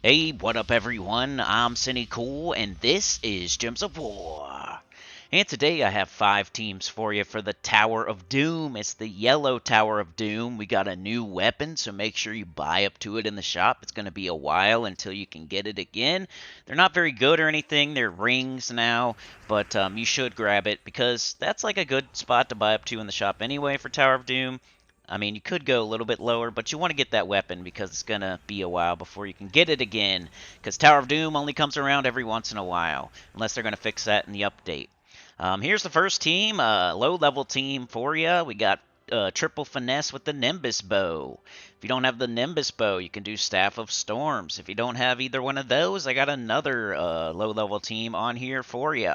Hey, what up everyone? I'm Sinnycool and this is Gems of War. And today I have 5 teams for you for the Tower of Doom. It's the yellow Tower of Doom. We got a new weapon, so make sure you buy up to it in the shop. It's going to be a while until you can get it again. They're not very good or anything. They're rings now, but you should grab it because that's like a good spot to buy up to in the shop anyway for Tower of Doom. I mean, you could go a little bit lower, but you want to get that weapon because it's going to be a while before you can get it again. Because Tower of Doom only comes around every once in a while, unless they're going to fix that in the update. Here's the first team, low-level team for you. We got triple finesse with the Nimbus bow. If you don't have the Nimbus bow, you can do Staff of Storms. If you don't have either one of those, I got another low-level team on here for you.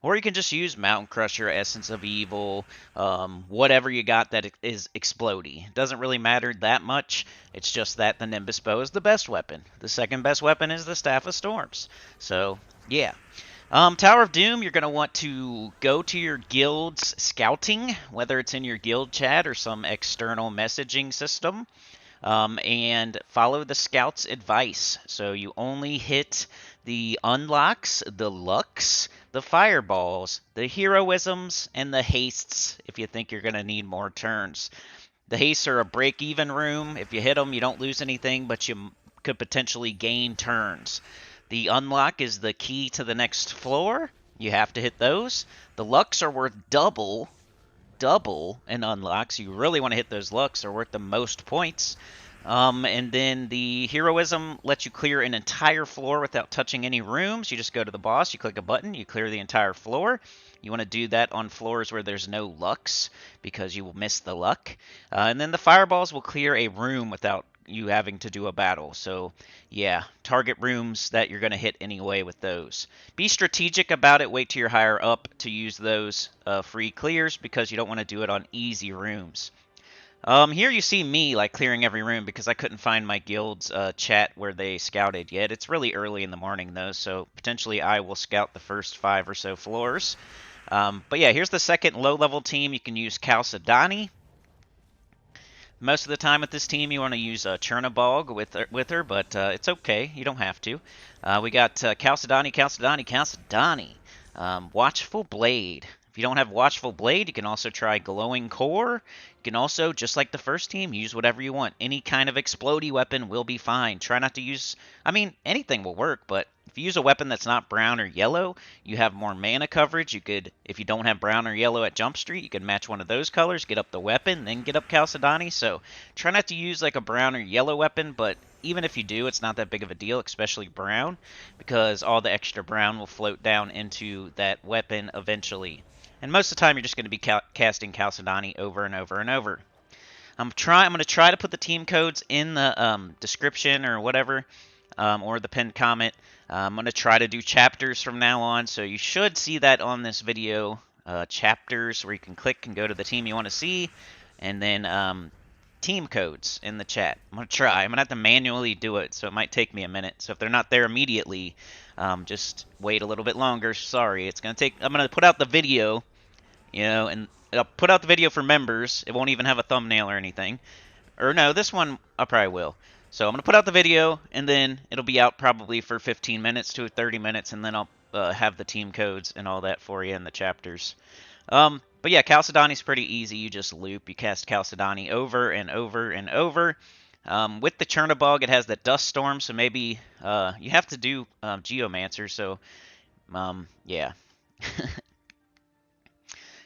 Or you can just use Mountain Crusher, Essence of Evil, whatever you got that is explodey. It doesn't really matter that much. It's just that the Nimbus bow is the best weapon. The second best weapon is the Staff of Storms. So, yeah. Tower of Doom, you're going to want to go to your guild's scouting, whether it's in your guild chat or some external messaging system, and follow the scout's advice. So you only hit the unlocks, the lucks, the fireballs, the heroisms, and the hastes if you think you're going to need more turns. The hastes are a break-even room. If you hit them, you don't lose anything, but you could potentially gain turns. The unlock is the key to the next floor. You have to hit those. The lucks are worth double in unlocks. You really want to hit those lucks. They're worth the most points. And then the heroism lets you clear an entire floor without touching any rooms. You just go to the boss, you click a button, you clear the entire floor. You want to do that on floors where there's no lucks because you will miss the luck. And then the fireballs will clear a room without you having to do a battle. So yeah, target rooms that you're going to hit anyway with those. Be strategic about it. Wait till you're higher up to use those free clears because you don't want to do it on easy rooms. Here you see me like clearing every room because I couldn't find my guild's chat where they scouted yet. It's really early in the morning though, so potentially I will scout the first 5 or so floors. But yeah, here's the second low-level team. You can use chalcedony. Most of the time with this team, you want to use Chernabog with her, but it's okay. You don't have to. We got Chalcedony. Watchful Blade. If you don't have Watchful Blade, you can also try Glowing Core. You can also, just like the first team, use whatever you want. Any kind of explodey weapon will be fine. Try not to use... I mean, anything will work, but if you use a weapon that's not brown or yellow, you have more mana coverage. You could, if you don't have brown or yellow at Jump Street, you can match one of those colors, get up the weapon, then get up Chalcedony. So try not to use like a brown or yellow weapon, but even if you do, it's not that big of a deal, especially brown, because all the extra brown will float down into that weapon eventually. And most of the time, you're just going to be casting Chalcedony over and over and over. I'm going to try to put the team codes in the description or whatever, or the pinned comment. I'm going to try to do chapters from now on, so you should see that on this video. Chapters where you can click and go to the team you want to see, and then team codes in the chat. I'm going to try. I'm going to have to manually do it, so it might take me a minute. So if they're not there immediately, just wait a little bit longer. Sorry, it's going to take... I'm going to put out the video, you know, and I'll put out the video for members. It won't even have a thumbnail or anything. Or no, this one I probably will. So I'm going to put out the video, and then it'll be out probably for 15 minutes to 30 minutes, and then I'll have the team codes and all that for you in the chapters. But yeah, Chalcedony's pretty easy. You just loop. You cast Chalcedony over and over and over. With the Chernabog, it has the Dust Storm, so maybe you have to do Geomancer, so yeah.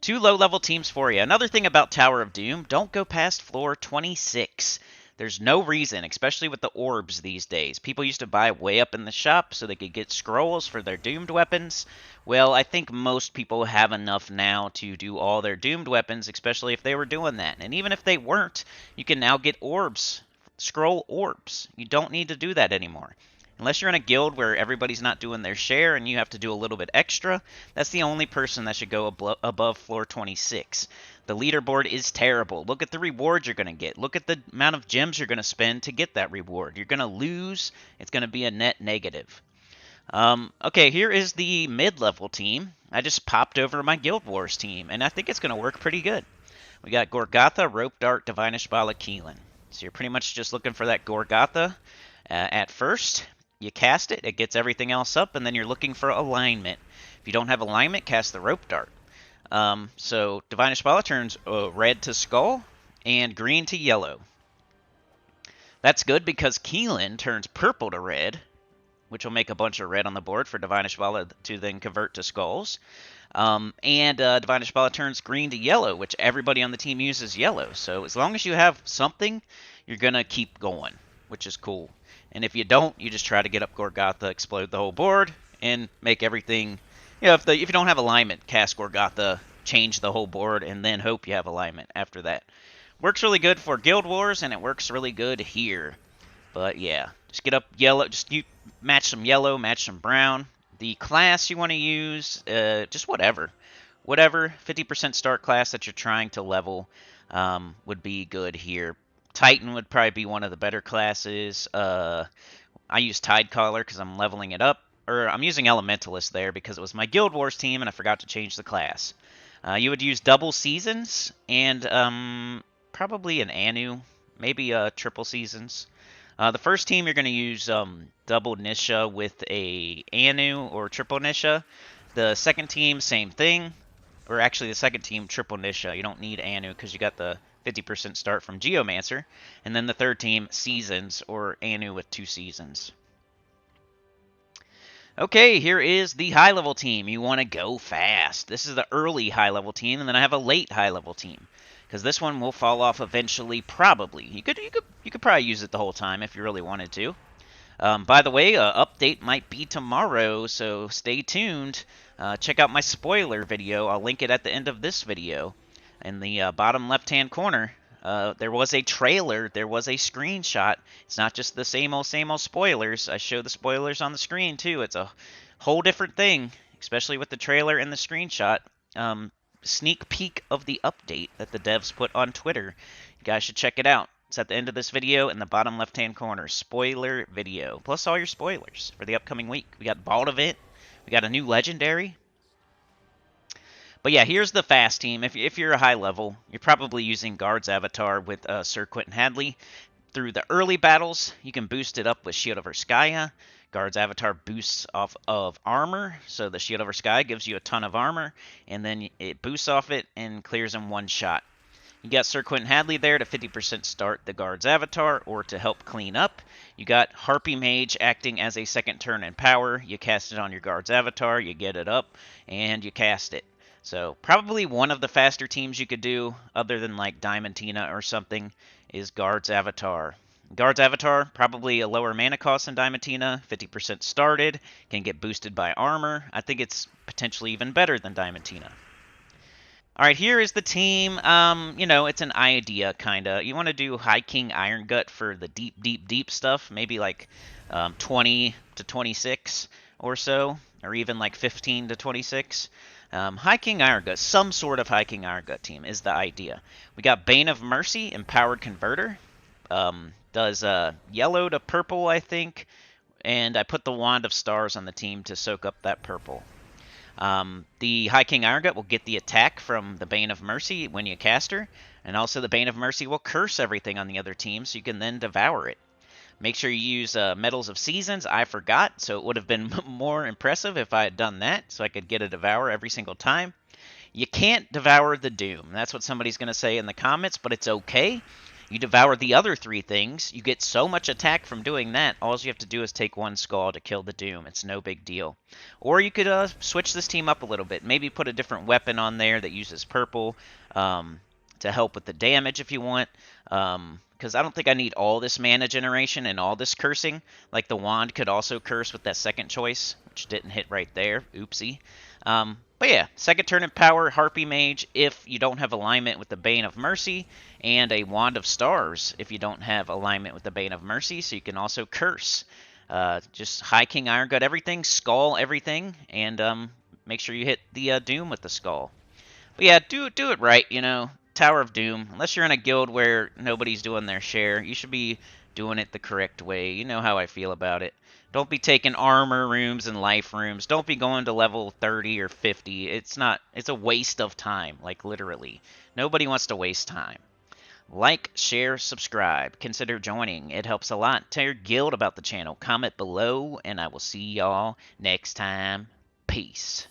2 low-level teams for you. Another thing about Tower of Doom, don't go past floor 26. There's no reason, especially with the orbs these days. People used to buy way up in the shop so they could get scrolls for their doomed weapons. Well, I think most people have enough now to do all their doomed weapons, especially if they were doing that. And even if they weren't, you can now get orbs, scroll orbs. You don't need to do that anymore. Unless you're in a guild where everybody's not doing their share and you have to do a little bit extra, that's the only person that should go above floor 26. The leaderboard is terrible. Look at the rewards you're going to get. Look at the amount of gems you're going to spend to get that reward. You're going to lose. It's going to be a net negative. Okay, here is the mid-level team. I just popped over my Guild Wars team, and I think it's going to work pretty good. We got Gorgatha, Rope Dart, Divine Ishballa, Keelan. So you're pretty much just looking for that Gorgatha at first. you cast it, it gets everything else up, and then you're looking for alignment. If you don't have alignment, cast the rope dart. So Divine Ishballa turns red to skull and green to yellow. That's good because Keelan turns purple to red, which will make a bunch of red on the board for Divine Ishballa to then convert to skulls. And Divine Ishballa turns green to yellow, which everybody on the team uses yellow. So as long as you have something, you're going to keep going, which is cool. And if you don't, you just try to get up Gorgotha, explode the whole board, and make everything... if you don't have alignment, cast Gorgotha, change the whole board, and then hope you have alignment after that. Works really good for Guild Wars, and it works really good here. But yeah, just get up yellow, match some yellow, match some brown. The class you want to use, just whatever. Whatever 50% start class that you're trying to level would be good here. Titan would probably be one of the better classes. I use Tidecaller because I'm leveling it up. Or I'm using Elementalist there because it was my Guild Wars team and I forgot to change the class. You would use double seasons and probably an Anu, maybe triple seasons. The first team you're going to use double Nisha with a Anu or triple Nisha. The second team, same thing. Or actually the second team, triple Nisha. You don't need Anu because you got the 50% start from Geomancer. And then the third team, seasons or Anu with 2 seasons. Okay, here is the high-level team. You want to go fast. This is the early high-level team, and then I have a late high-level team. Because this one will fall off eventually, probably. You could probably use it the whole time if you really wanted to. By the way, update might be tomorrow, so stay tuned. Check out my spoiler video. I'll link it at the end of this video. In the bottom left-hand corner, there was a trailer. There was a screenshot. It's not just the same old spoilers. I show the spoilers on the screen, too. It's a whole different thing, especially with the trailer and the screenshot. Sneak peek of the update that the devs put on Twitter. You guys should check it out. It's at the end of this video in the bottom left-hand corner. Spoiler video. Plus all your spoilers for the upcoming week. We got Bald Event. We got a new Legendary. But yeah, here's the fast team. If you're a high level, you're probably using Guards Avatar with Sir Quentin Hadley. Through the early battles, you can boost it up with Shield of Urskaya. Guards Avatar boosts off of armor, so the Shield of Urskaya gives you a ton of armor, and then it boosts off it and clears in one shot. You got Sir Quentin Hadley there to 50% start the Guards Avatar, or to help clean up. You got Harpy Mage acting as a second turn in power. You cast it on your Guards Avatar, you get it up, and you cast it. So probably one of the faster teams you could do, other than like Diamantina or something, is Guards Avatar. Guards Avatar, probably a lower mana cost than Diamantina, 50% started, can get boosted by armor. I think it's potentially even better than Diamantina. Alright, here is the team. It's an idea, kinda. You want to do High King Iron Gut for the deep stuff, maybe like 20 to 26 or so, or even like 15 to 26. High King Iron Gut, some sort of High King Iron Gut team is the idea. We got Bane of Mercy, Empowered Converter. Does yellow to purple, I think, and I put the Wand of Stars on the team to soak up that purple. The High King Iron Gut will get the attack from the Bane of Mercy when you cast her, and also the Bane of Mercy will curse everything on the other team, so you can then devour it. Make sure you use Medals of Seasons. I forgot, so it would have been more impressive if I had done that, so I could get a Devour every single time. You can't devour the Doom. That's what somebody's going to say in the comments, but it's okay. You devour the other 3 things. You get so much attack from doing that. All you have to do is take 1 skull to kill the Doom. It's no big deal. Or you could switch this team up a little bit. Maybe put a different weapon on there that uses purple to help with the damage if you want. Because I don't think I need all this mana generation and all this cursing. Like the Wand could also curse with that second choice, which didn't hit right there. Oopsie. But yeah, second turn in power, Harpy Mage if you don't have alignment with the Bane of Mercy, and a Wand of Stars if you don't have alignment with the Bane of Mercy, so you can also curse. Just High King Iron Gut everything, skull everything, and make sure you hit the Doom with the skull. But yeah, do it right, Tower of Doom. Unless you're in a guild where nobody's doing their share, you should be doing it the correct way. You know how I feel about it. Don't be taking armor rooms and life rooms. Don't be going to level 30 or 50. It's a waste of time, like literally. Nobody wants to waste time. Like, share, subscribe. Consider joining. It helps a lot. Tell your guild about the channel. Comment below, and I will see y'all next time. Peace.